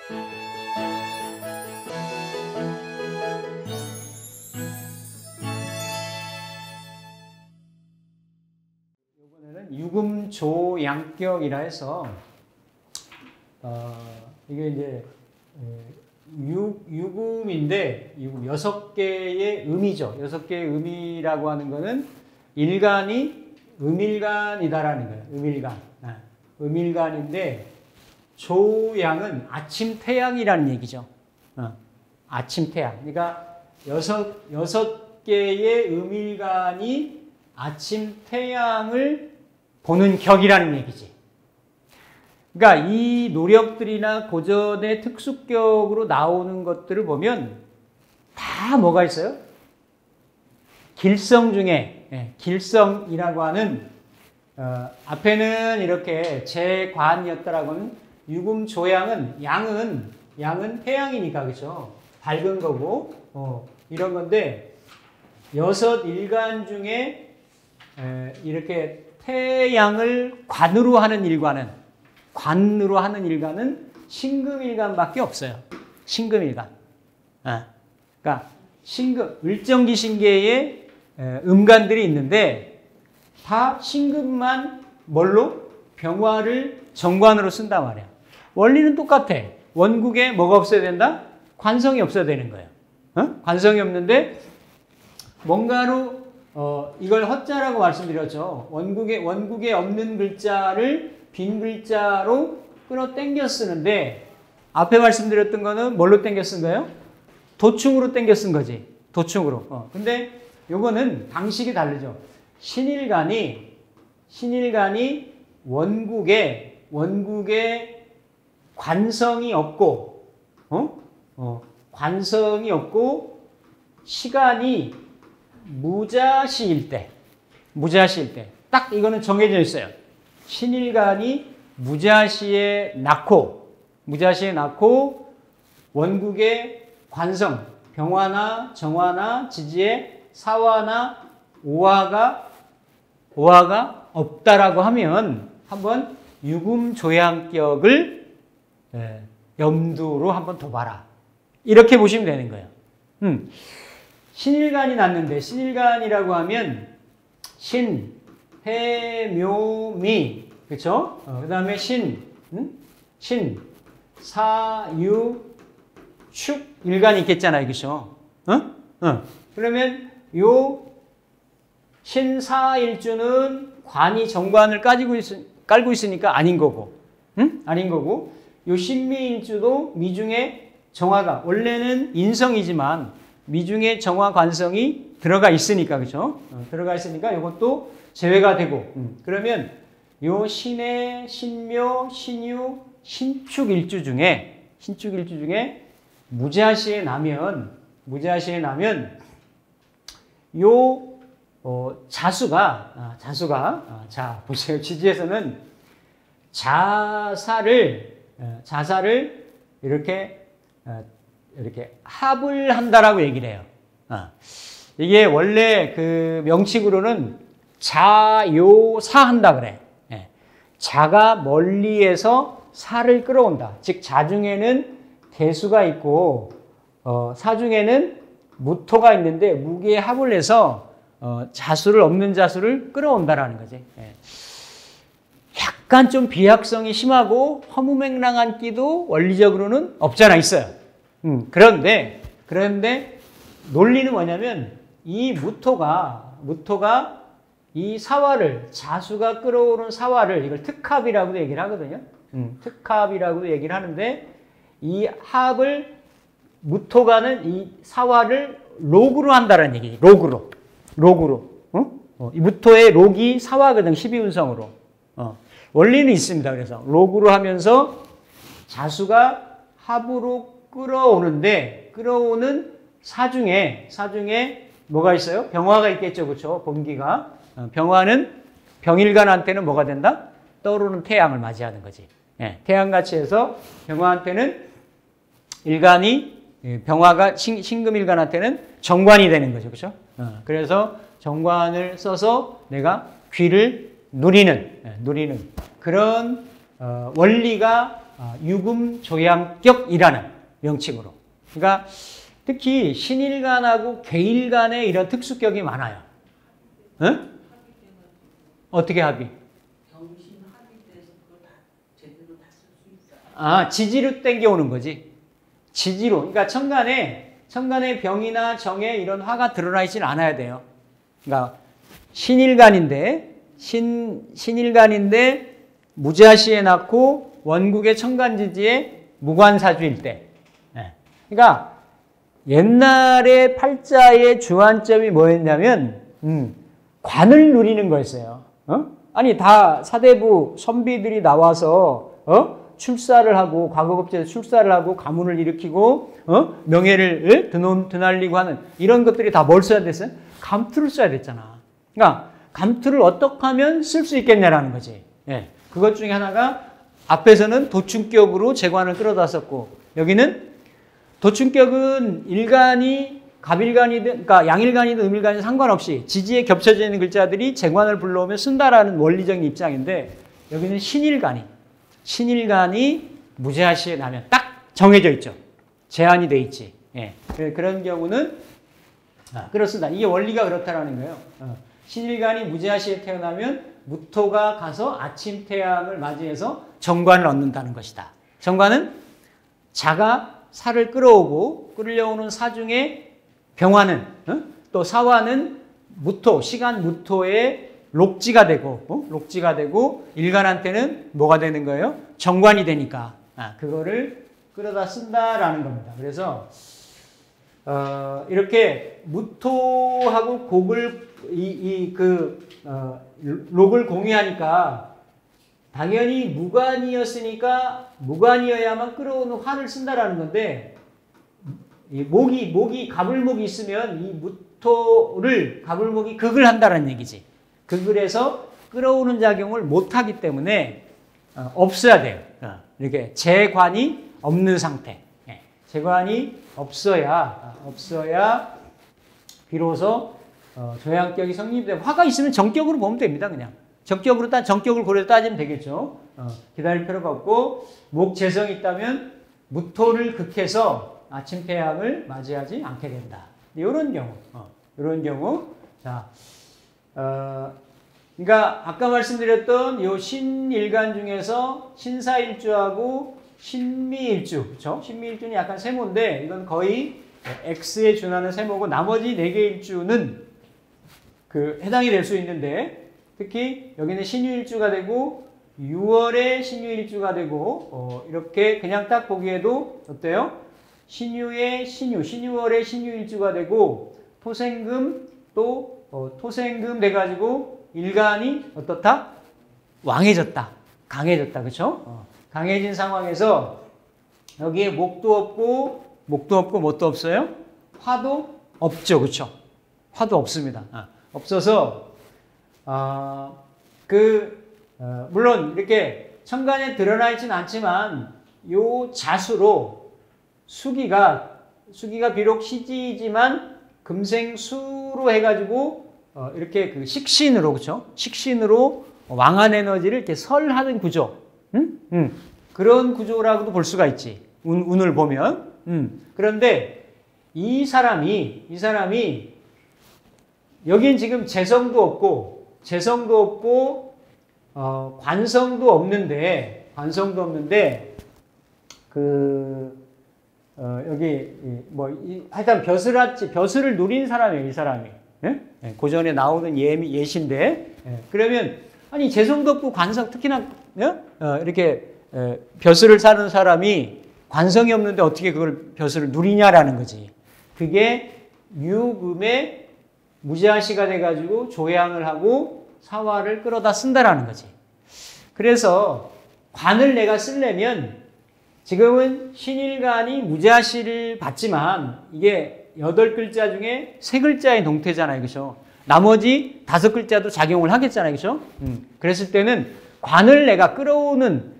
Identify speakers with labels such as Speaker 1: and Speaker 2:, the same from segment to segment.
Speaker 1: 이번에는 유금조양격이라 해서 이게 이제 유금인데 유금 6개의 음이죠. 6개의 음이라고 하는 거는 일간이 음일간이다라는 거예요. 음일간. 음일간인데 조양은 아침 태양이라는 얘기죠. 아침 태양. 그러니까 6개의 음일간이 아침 태양을 보는 격이라는 얘기지. 그러니까 이 노력들이나 고전의 특수격으로 나오는 것들을 보면 다 뭐가 있어요? 길성 중에 길성이라고 하는 앞에는 이렇게 재관이었다라고 하는 유금조양은 양은 태양이니까 그렇죠. 밝은 거고 이런 건데 6일간 중에 이렇게 태양을 관으로 하는 일간은 신금일간밖에 없어요. 신금일간. 그러니까 을정기신계에 음간들이 있는데 다 신금만 뭘로? 병화를 정관으로 쓴단 말이야. 원리는 똑같아. 원국에 뭐가 없어야 된다? 관성이 없어야 되는 거예요. 관성이 없는데 뭔가로 이걸 허자라고 말씀드렸죠. 원국에 없는 글자를 빈 글자로 끌어 당겨 쓰는데 앞에 말씀드렸던 거는 뭘로 당겨 쓴 거예요? 도충으로 당겨 쓴 거지. 도충으로. 근데 요거는 방식이 다르죠. 신일간이 원국에 관성이 없고 관성이 없고 시간이 무자시일 때 딱 이거는 정해져 있어요. 신일간이 무자시에 낳고 원국의 관성 병화나 정화나 지지에 사화나 오화가 없다라고 하면 한번 유금조양격을 염두로 한번 둬봐라. 이렇게 보시면 되는 거예요. 신일간이 났는데 신일간이라고 하면 신, 해, 묘, 미 그렇죠? 그 다음에 신, 사, 유, 축 일간이 있겠잖아요. 그렇죠? 그러면 요 신사일주는 관이 정관을 깔고 있으니까 아닌 거고 요 신미일주도 미중에 정화가 원래는 인성이지만 미중에 정화 관성이 들어가 있으니까 그렇죠? 들어가 있으니까 이것도 제외가 되고 그러면 요 신의 신묘, 신유, 신축일주 중에 무자시에 나면 요 자수가 자 보세요. 지지에서는 자사를 이렇게 합을 한다라고 얘기를 해요. 이게 원래 그 명칭으로는 자요사한다 그래. 자가 멀리에서 사를 끌어온다. 즉 자중에는 대수가 있고 사중에는 무토가 있는데 무기에 합을 해서 자수를 없는 자수를 끌어온다라는 거지. 약간 좀 비약성이 심하고 허무맹랑한 끼도 원리적으로는 없잖아 있어요. 그런데 논리는 뭐냐면 이 무토가 이 사화를 자수가 끌어오는 사화를 이걸 특합이라고도 얘기를 하거든요. 특합이라고도 얘기를 하는데 이 합을 무토가는 이 사화를 록으로 한다는 얘기지. 록으로. 이 무토의 록이 사화거든. 12운성으로. 원리는 있습니다. 그래서 록으로 하면서 자수가 합으로 끌어오는 사중에 뭐가 있어요? 병화가 있겠죠. 그렇죠? 범기가. 병화는 병일간한테는 뭐가 된다? 떠오르는 태양을 맞이하는 거지. 태양같이 해서 병화한테는 병화가 신금일간한테는 정관이 되는 거죠. 그렇죠? 그래서 정관을 써서 내가 귀를 누리는 그런 원리가 유금조양격이라는 명칭으로. 그러니까 특히 신일간하고 괴일간에 이런 특수격이 많아요. 응? 어떻게 합의?
Speaker 2: 병신 합의돼서 그거 다 제대로 다 쓸 수 있어.
Speaker 1: 지지로 땡겨오는 거지. 지지로. 그러니까 천간에 병이나 정에 이런 화가 드러나 있지는 않아야 돼요. 그러니까 신일간인데 무자시에 낳고 원국의 천간지지에 무관사주일 때. 그러니까 옛날에 팔자의 주안점이 뭐였냐면 관을 누리는 거였어요. 아니 다 사대부 선비들이 나와서 출사를 하고 과거급제에서 출사를 하고 가문을 일으키고 명예를 드날리고 하는 이런 것들이 다 뭘 써야 됐어요? 감투를 써야 됐잖아. 그러니까 감투를 어떻게 하면 쓸 수 있겠냐라는 거지. 예. 그것 중에 하나가 앞에서는 도충격으로 재관을 끌어다 썼고 여기는 도충격은 일간이 갑일간이든 그러니까 양일간이든 음일간이든 상관없이 지지에 겹쳐져 있는 글자들이 재관을 불러오면 쓴다라는 원리적인 입장인데 여기는 신일간이 무자시에 나면 딱 정해져 있죠. 제한이 돼 있지. 예. 그런 경우는 그렇습니다. 이게 원리가 그렇다라는 거예요. 신일간이 무자시에 태어나면 무토가 가서 아침 태양을 맞이해서 정관을 얻는다는 것이다. 정관은 자가 살을 끌어오는 사 중에 병화는 또 사화는 무토, 시간 무토의 록지가 되고 일간한테는 뭐가 되는 거예요? 정관이 되니까 그거를 끌어다 쓴다라는 겁니다. 그래서 이렇게 무토하고 곡을 록을 공유하니까 당연히 무관이었으니까 무관이어야만 끌어오는 화를 쓴다라는 건데 이 목이 가불목이 있으면 이 무토를 가불목이 극을 한다라는 얘기지. 극을 해서 끌어오는 작용을 못하기 때문에 없어야 돼요. 이렇게 재관이 없는 상태. 재관이 없어야 비로소 조양격이 성립되고 화가 있으면 정격으로 보면 됩니다. 그냥 정격을 고려해서 따지면 되겠죠. 기다릴 필요가 없고 목 재성이 있다면 무토를 극해서 아침 태양을 맞이하지 않게 된다. 이런 경우 자 그러니까 아까 말씀드렸던 요 신일간 중에서 신사일주하고 신미일주, 그렇죠? 신미일주는 약간 세모인데 이건 거의 X에 준하는 세모고 나머지 4개 일주는 해당이 될 수 있는데 특히 여기는 신유일주가 되고 6월에 신유일주가 되고 이렇게 그냥 딱 보기에도 어때요? 신유월에 신유일주가 되고 토생금 또 토생금 돼가지고 일간이 어떻다? 왕해졌다. 강해졌다. 그렇죠? 강해진 상황에서 여기에 목도 없고 뭣도 없어요? 화도 없죠. 그렇죠? 화도 없습니다. 없어서 물론 이렇게 천간에 드러나 있지는 않지만 요 자수로 수기가 비록 시지이지만 금생수로 해가지고 이렇게 식신으로 그렇죠? 식신으로 왕한 에너지를 이렇게 설하는 구조. 그런 구조라고도 볼 수가 있지. 운을 보면. 그런데 이 사람이 여긴 지금 재성도 없고 관성도 없는데 여기 하여튼 벼슬을 누린 사람이에요. 이 사람이. 예? 고전에 나오는 예시인데 그러면 아니 재성도 없고 관성 특히나 이렇게 벼슬을 사는 사람이 관성이 없는데 어떻게 그걸 벼슬을 누리냐라는 거지. 그게 유금의 무자시가 돼가지고 조양을 하고 사화를 끌어다 쓴다라는 거지. 그래서 관을 내가 쓰려면 지금은 신일간이 무자시를 받지만 이게 8글자 중에 3글자의 동태잖아요. 그렇죠? 나머지 5글자도 작용을 하겠잖아요. 그렇죠? 그랬을 때는 관을 내가 끌어오는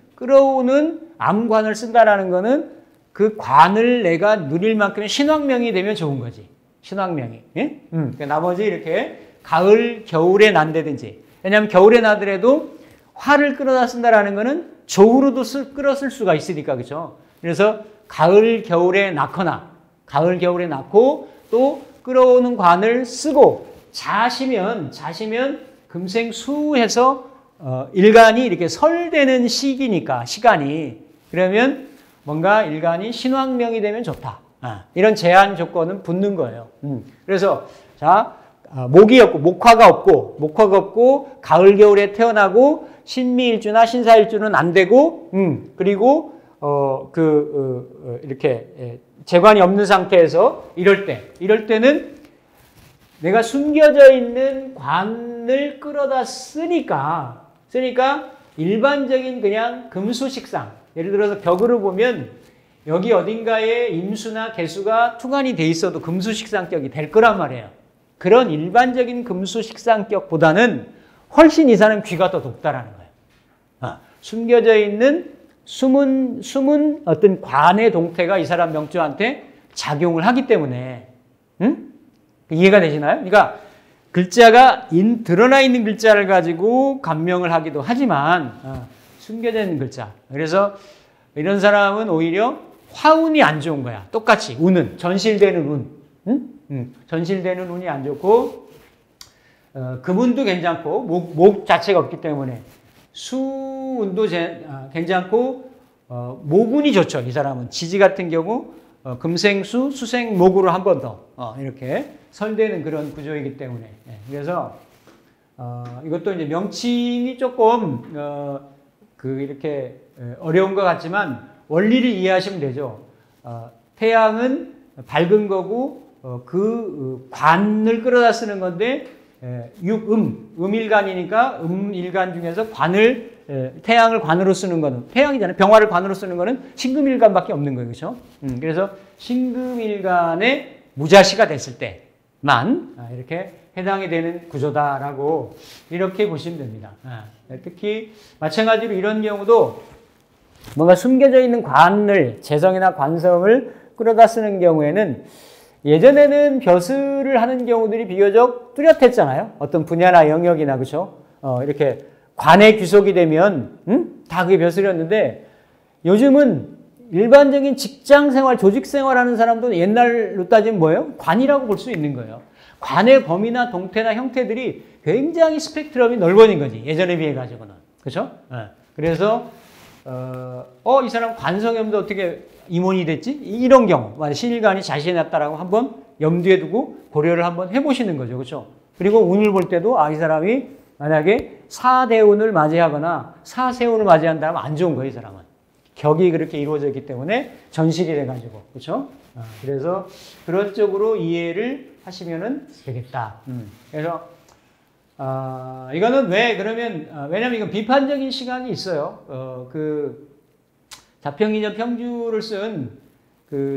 Speaker 1: 암관을 쓴다라는 거는 그 관을 내가 누릴 만큼의 신왕명이 되면 좋은 거지. 신왕명이. 예? 그러니까 나머지 이렇게 가을, 겨울에 난다든지. 왜냐하면 겨울에 나더라도 화를 끌어다 쓴다라는 거는 조후로도 끌었을 수가 있으니까, 그죠? 그래서 가을, 겨울에 낳거나, 가을, 겨울에 낳고 또 끌어오는 관을 쓰고 자시면 금생수해서 일간이 이렇게 설되는 시기니까, 시간이. 그러면 뭔가 일간이 신왕명이 되면 좋다. 이런 제한 조건은 붙는 거예요. 그래서, 자, 목화가 없고, 가을, 겨울에 태어나고, 신미일주나 신사일주는 안 되고, 그리고, 이렇게, 재관이 없는 상태에서 이럴 때는 내가 숨겨져 있는 관을 끌어다 쓰니까 일반적인 그냥 금수식상, 예를 들어서 벽으로 보면 여기 어딘가에 임수나 개수가 투관이 돼 있어도 금수식상격이 될 거란 말이에요. 그런 일반적인 금수식상격보다는 훨씬 이 사람 귀가 더 높다라는 거예요. 숨겨져 있는 숨은 어떤 관의 동태가 이 사람 명주한테 작용을 하기 때문에, 이해가 되시나요? 그러니까 글자가 드러나 있는 글자를 가지고 감명을 하기도 하지만 숨겨져 있는 글자. 그래서 이런 사람은 오히려 화운이 안 좋은 거야. 똑같이 운은 전실되는 운, 전실되는 운이 안 좋고 금운도 괜찮고 목 자체가 없기 때문에 수운도 괜찮고 목운이 좋죠. 이 사람은 지지 같은 경우 금생수, 수생목으로 한 번 더 이렇게 설되는 그런 구조이기 때문에 그래서 이것도 이제 명칭이 조금 이렇게 어려운 것 같지만 원리를 이해하시면 되죠. 태양은 밝은 거고 그 관을 끌어다 쓰는 건데 음일간이니까 음일간 중에서 태양을 관으로 쓰는 거는 태양이잖아요. 병화를 관으로 쓰는 거는 신금일간밖에 없는 거예요. 그렇죠? 그래서 신금일간의 무자시가 됐을 때만 이렇게 해당이 되는 구조다라고 이렇게 보시면 됩니다. 특히 마찬가지로 이런 경우도 뭔가 숨겨져 있는 관을 재성이나 관성을 끌어다 쓰는 경우에는 예전에는 벼슬을 하는 경우들이 비교적 뚜렷했잖아요. 어떤 분야나 영역이나 그렇죠? 이렇게 관에 귀속이 되면 다 그게 벼슬이었는데 요즘은 일반적인 직장 생활, 조직 생활하는 사람도 옛날로 따지면 뭐예요? 관이라고 볼 수 있는 거예요. 관의 범위나 동태나 형태들이 굉장히 스펙트럼이 넓어진 거지. 예전에 비해 가지고는. 그렇죠? 그래서 이 사람 관성이 없는데 어떻게 임원이 됐지? 이런 경우, 만약 신일간이 자신이 났다라고 한번 염두에 두고 고려를 한번 해보시는 거죠. 그렇죠? 그리고 운을 볼 때도 이 사람이 만약에 사대운을 맞이하거나 사세운을 맞이한다면 안 좋은 거예요. 이 사람은. 격이 그렇게 이루어져 있기 때문에 전실이 돼가지고. 그렇죠? 그래서 그런 쪽으로 이해를 하시면 되겠다. 그래서 이거는 왜냐면 이건 비판적인 시각이 있어요. 자평이전 평주를 쓴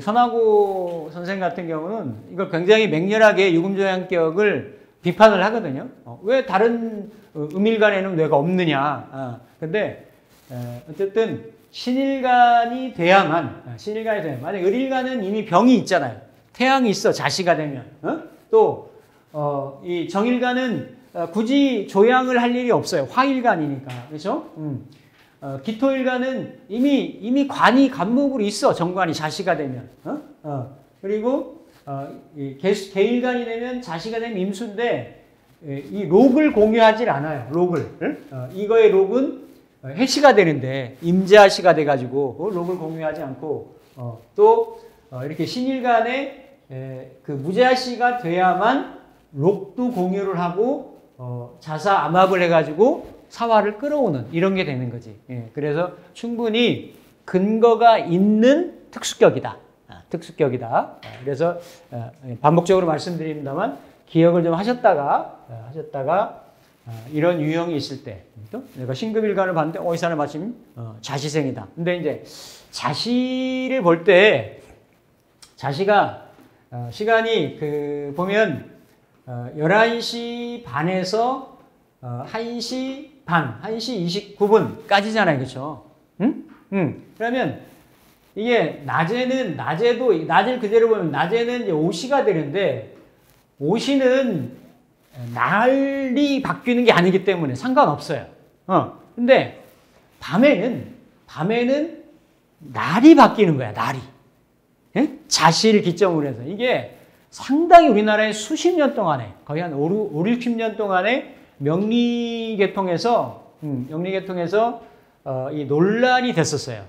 Speaker 1: 선하고 선생 같은 경우는 이걸 굉장히 맹렬하게 유금조양격을 비판을 하거든요. 왜 다른 음일간에는 뇌가 없느냐. 근데 어쨌든 신일간이 돼야만 만약 을일간은 이미 병이 있잖아요. 태양이 있어 자시가 되면 또 이 정일간은 굳이 조양을 할 일이 없어요. 화일간이니까. 그렇죠? 기토일간은 이미 관이 간목으로 있어. 정관이 자시가 되면. 그리고 개일간이 되면 자시가 되면 임수인데 이 록을 공유하질 않아요. 록을. 이거의 록은 해시가 되는데 임자시가 돼가지고 록을 공유하지 않고 또 이렇게 신일간에 그 무자시가 돼야만 록도 공유를 하고 자사 암합을 해가지고 사화를 끌어오는 이런 게 되는 거지. 그래서 충분히 근거가 있는 특수격이다. 특수격이다. 그래서 반복적으로 말씀드립니다만 기억을 좀 하셨다가 이런 유형이 있을 때 내가 신금일간을 봤는데 이 사람 마침 자시생이다. 근데 이제 자시를 볼 때 자시가 시간이 보면 11시 반에서 1시 반, 1시 29분까지잖아요. 그렇죠? 그러면 이게 낮을 그대로 보면 낮에는 이제 오시가 되는데 오시는 날이 바뀌는 게 아니기 때문에 상관없어요. 근데 밤에는 밤에는 날이 바뀌는 거야, 날이. 예? 자시를 기점으로 해서. 이게 상당히 우리나라에 수십 년 동안에, 거의 한 5, 60년 동안에 명리계통에서 이 논란이 됐었어요.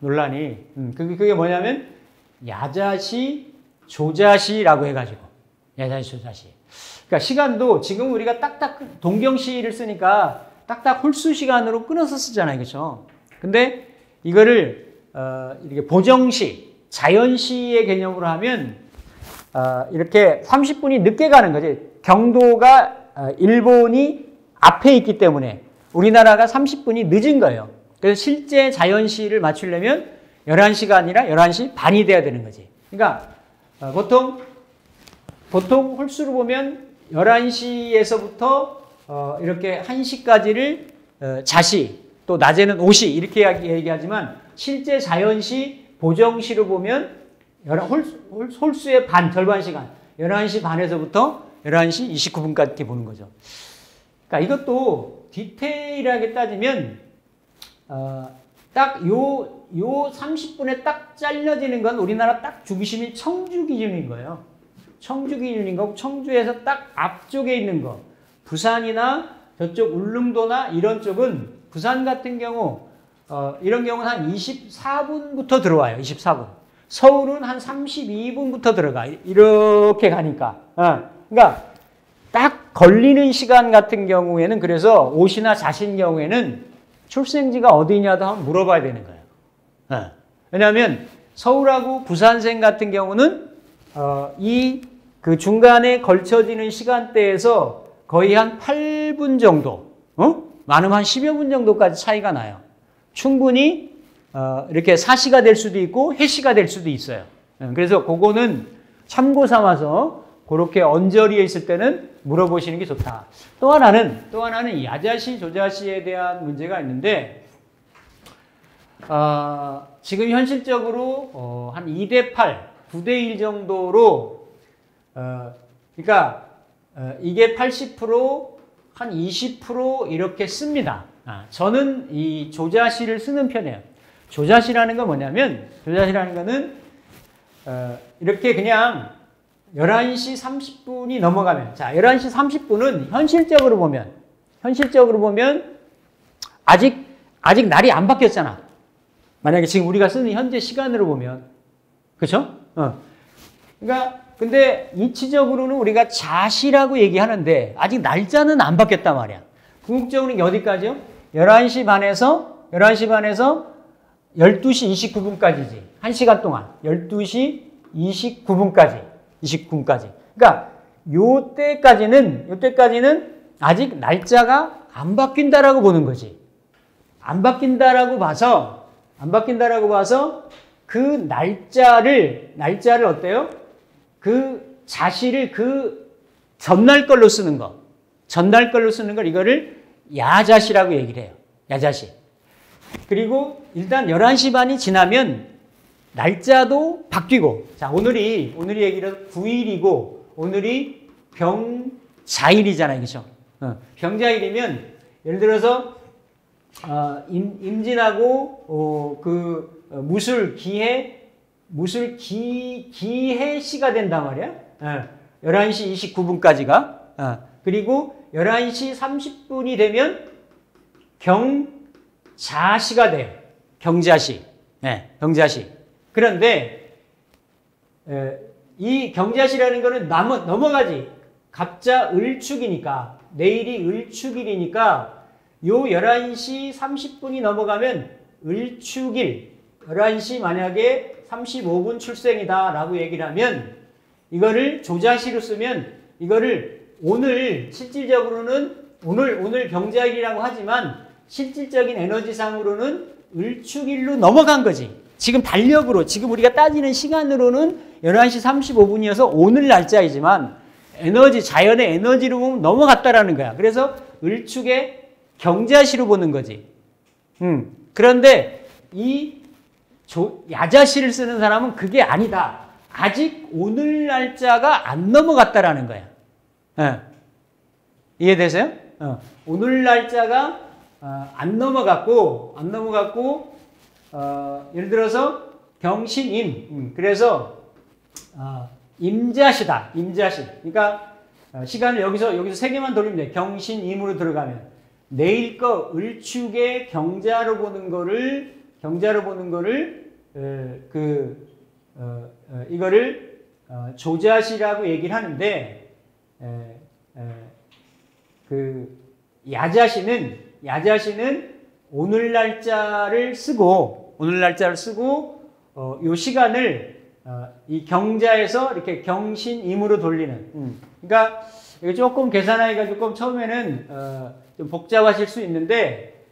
Speaker 1: 논란이. 그게 뭐냐면, 야자시, 조자시라고 해가지고. 야자시, 조자시. 그러니까 시간도 지금 우리가 딱딱 동경시를 쓰니까 딱딱 홀수 시간으로 끊어서 쓰잖아요. 그렇죠? 근데 이거를 이렇게 보정시, 자연시의 개념으로 하면 이렇게 30분이 늦게 가는 거지. 경도가 일본이 앞에 있기 때문에 우리나라가 30분이 늦은 거예요. 그래서 실제 자연시를 맞추려면 11시가 아니라 11시 반이 돼야 되는 거지. 그러니까 보통 홀수로 보면 11시에서부터 이렇게 1시까지를 자시, 또 낮에는 오시 이렇게 얘기하지만 실제 자연시, 보정시로 보면 홀수의 절반 시간, 11시 반에서부터 11시 29분까지 이렇게 보는 거죠. 그러니까 이것도 디테일하게 따지면 딱 요 30분에 딱 잘려지는 건 우리나라 딱 중심이 청주 기준인 거예요. 청주 기준인 거고, 청주에서 딱 앞쪽에 있는 거. 부산이나 저쪽 울릉도나 이런 쪽은, 부산 같은 경우, 이런 경우는 한 24분부터 들어와요. 24분. 서울은 한 32분부터 들어가. 이렇게 가니까. 그러니까 딱 걸리는 시간 같은 경우에는, 그래서 옷이나 자신 경우에는 출생지가 어디냐도 한번 물어봐야 되는 거예요. 왜냐하면 서울하고 부산생 같은 경우는 그 중간에 걸쳐지는 시간대에서 거의 한 8분 정도, 많으면 한 10여 분 정도까지 차이가 나요. 충분히 이렇게 사시가 될 수도 있고 해시가 될 수도 있어요. 그래서 그거는 참고 삼아서 그렇게 언저리에 있을 때는 물어보시는 게 좋다. 또 하나는 야자시, 조자시에 대한 문제가 있는데, 지금 현실적으로 한 2대8, 9대1 정도로, 그러니까 이게 80%, 한 20% 이렇게 씁니다. 저는 이 조자시를 쓰는 편이에요. 조자시라는 건 뭐냐면, 조자시라는 거는 이렇게 그냥 11시 30분이 넘어가면, 자, 11시 30분은 현실적으로 보면 아직 날이 안 바뀌었잖아. 만약에 지금 우리가 쓰는 현재 시간으로 보면. 그렇죠? 그러니까 근데 이치적으로는 우리가 자시라고 얘기하는데 아직 날짜는 안 바뀌었단 말이야. 궁극적으로는 어디까지요? 11시 반에서 12시 29분까지지. 1시간 동안. 12시 29분까지. 그러니까 요때까지는 아직 날짜가 안 바뀐다라고 보는 거지. 안 바뀐다라고 봐서 그 날짜를 어때요? 그 자시를 그 전날 걸로 쓰는 거. 이거를 야자시라고 얘기를 해요. 야자시. 그리고 일단 11시 반이 지나면 날짜도 바뀌고, 자, 오늘이 얘기를 9일이고, 오늘이 병자일이잖아요. 그죠? 병자일이면, 예를 들어서, 임진하고, 기해시가 된단 말이야. 11시 29분까지가. 그리고 11시 30분이 되면 경자시가 돼요. 경자시. 경자시. 그런데 이 경자시라는 거는 넘어가지. 갑자 을축이니까, 내일이 을축일이니까 요 11시 30분이 넘어가면 을축일, 11시 만약에 35분 출생이다 라고 얘기를 하면, 이거를 조자시로 쓰면 이거를 실질적으로는 오늘 병자일이라고 하지만 실질적인 에너지상으로는 을축일로 넘어간 거지. 지금 달력으로, 지금 우리가 따지는 시간으로는 11시 35분이어서 오늘 날짜이지만 자연의 에너지로 보면 넘어갔다라는 거야. 그래서 을축의 경자시로 보는 거지. 그런데 이 야자시를 쓰는 사람은 그게 아니다. 아직 오늘 날짜가 안 넘어갔다라는 거야. 이해되세요? 오늘 날짜가 안 넘어갔고 예를 들어서 경신임. 그래서 임자시다. 임자시. 그러니까 시간을 여기서 세 개만 돌리면 돼. 경신임으로 들어가면 내일 거 을축의 경자로 보는 거를 이거를 조자시라고 얘기를 하는데 그 야자시는 오늘 날짜를 쓰고 요 시간을 이 경자에서 이렇게 경신임으로 돌리는. 그러니까 이거 조금 계산하기가 조금 처음에는 좀 복잡하실 수 있는데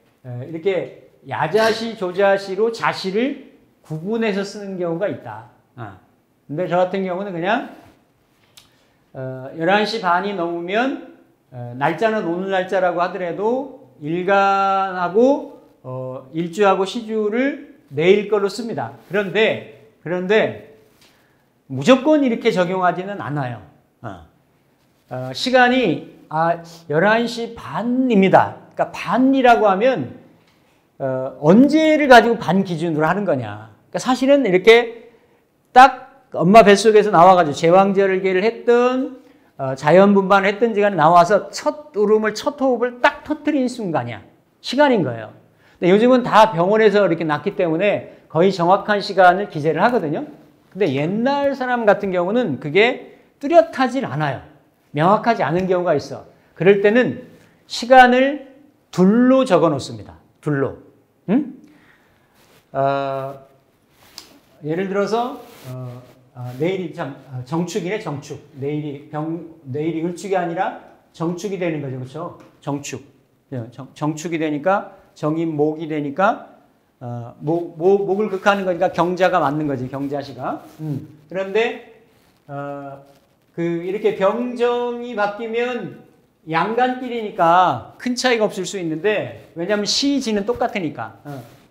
Speaker 1: 이렇게 야자시, 조자시로 자시를 구분해서 쓰는 경우가 있다. 근데 저 같은 경우는 그냥 11시 반이 넘으면 날짜는 오늘 날짜라고 하더라도 일간하고 일주하고 시주를 내일 걸로 씁니다. 그런데 무조건 이렇게 적용하지는 않아요. 시간이 11시 반입니다. 그러니까 반이라고 하면 언제를 가지고 반 기준으로 하는 거냐. 그러니까 사실은 이렇게 딱 엄마 뱃속에서 나와가지고 제왕절개를 했던 자연분반을 했던 시간에 나와서 첫 울음을 첫 호흡을 딱 터뜨린 순간이야. 시간인 거예요. 근데 요즘은 다 병원에서 이렇게 낳기 때문에 거의 정확한 시간을 기재를 하거든요. 근데 옛날 사람 같은 경우는 그게 뚜렷하질 않아요. 명확하지 않은 경우가 있어. 그럴 때는 시간을 둘로 적어 놓습니다. 둘로. 예를 들어서 내일이 정축이네. 정축. 내일이 을축이 아니라 정축이 되는 거죠. 그렇죠? 정축. 정축이 되니까 정인목이 되니까 목을 극하는 거니까 경자가 맞는 거지. 경자시가. 그런데 이렇게 병정이 바뀌면 양간길이니까 큰 차이가 없을 수 있는데, 왜냐하면 시지는 똑같으니까.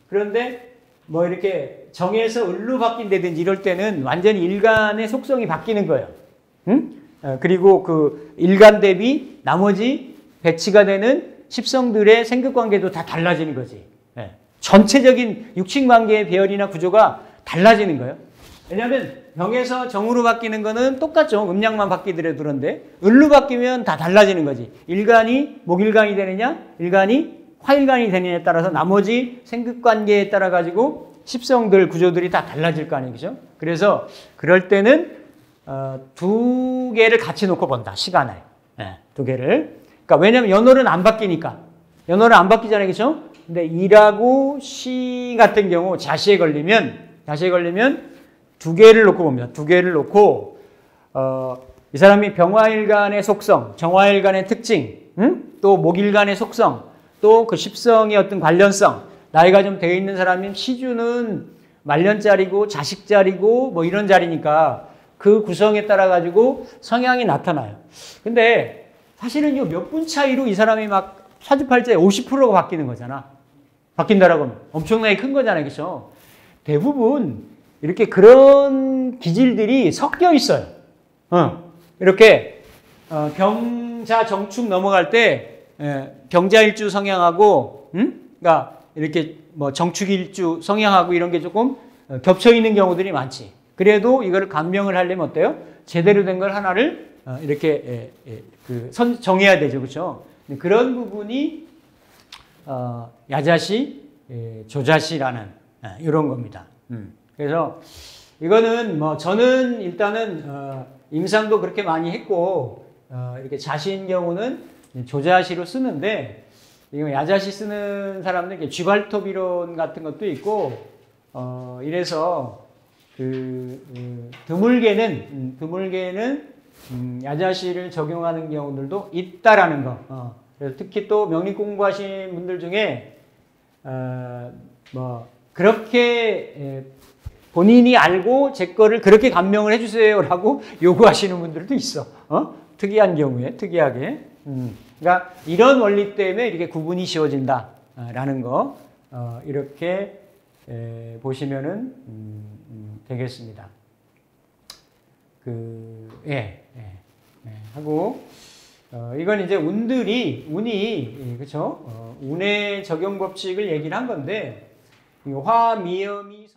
Speaker 1: 그런데 뭐 이렇게 정에서 을로 바뀐다든지 이럴 때는 완전히 일간의 속성이 바뀌는 거예요. 그리고 그 일간 대비 나머지 배치가 되는 십성들의 생극관계도 다 달라지는 거지. 전체적인 육친관계의 배열이나 구조가 달라지는 거예요. 왜냐하면 병에서 정으로 바뀌는 거는 똑같죠. 음양만 바뀌더라도. 그런데 을로 바뀌면 다 달라지는 거지. 일간이 목일간이 되느냐, 일간이 화일간이 되느냐에 따라서 나머지 생극관계에 따라 가지고 십성들 구조들이 다 달라질 거 아니겠죠. 그래서 그럴 때는 두 개를 같이 놓고 본다. 시간을. 두 개를. 그러니까 왜냐하면 연월은 안 바뀌니까. 연월은 안 바뀌잖아요. 그렇죠? 근데 일하고 시 같은 경우 자시에 걸리면 두 개를 놓고 봅니다. 두 개를 놓고 이 사람이 병화일간의 속성, 정화일간의 특징, 또 목일간의 속성, 또 그 십성의 어떤 관련성, 나이가 좀 되어 있는 사람이면 시주는 말년자리고 자식자리고 뭐 이런 자리니까 그 구성에 따라 가지고 성향이 나타나요. 근데 사실은 이 몇 분 차이로 이 사람이 막 사주팔자에 50%가 바뀌는 거잖아. 바뀐다라고 하면 엄청나게 큰 거잖아요. 그렇죠? 대부분 이렇게 그런 기질들이 섞여 있어요. 이렇게 경자 정축 넘어갈 때 경자일주 성향하고 그러니까 이렇게 뭐 정축일주 성향하고 이런 게 조금 겹쳐 있는 경우들이 많지. 그래도 이거를 감명을 하려면 어때요? 제대로 된 걸 하나를 이렇게 정해야 되죠. 그렇죠? 그런 부분이 야자시, 조자시라는 이런 겁니다. 그래서 이거는 뭐 저는 일단은 임상도 그렇게 많이 했고 이렇게 자시인 경우는 조자시로 쓰는데, 이거 야자시 쓰는 사람들 쥐발톱 이론 같은 것도 있고 이래서 드물게는 야자시를 적용하는 경우들도 있다라는 거. 그래서 특히 또 명리 공부하신 분들 중에 뭐 그렇게 본인이 알고 제 거를 그렇게 감명을 해주세요라고 요구하시는 분들도 있어. 특이한 경우에 특이하게. 그러니까 이런 원리 때문에 이렇게 구분이 쉬워진다라는 거 이렇게 보시면은 되겠습니다. 하고 이건 이제 운이 그렇죠? 운의 적용 법칙을 얘기를 한 건데, 화, 미음이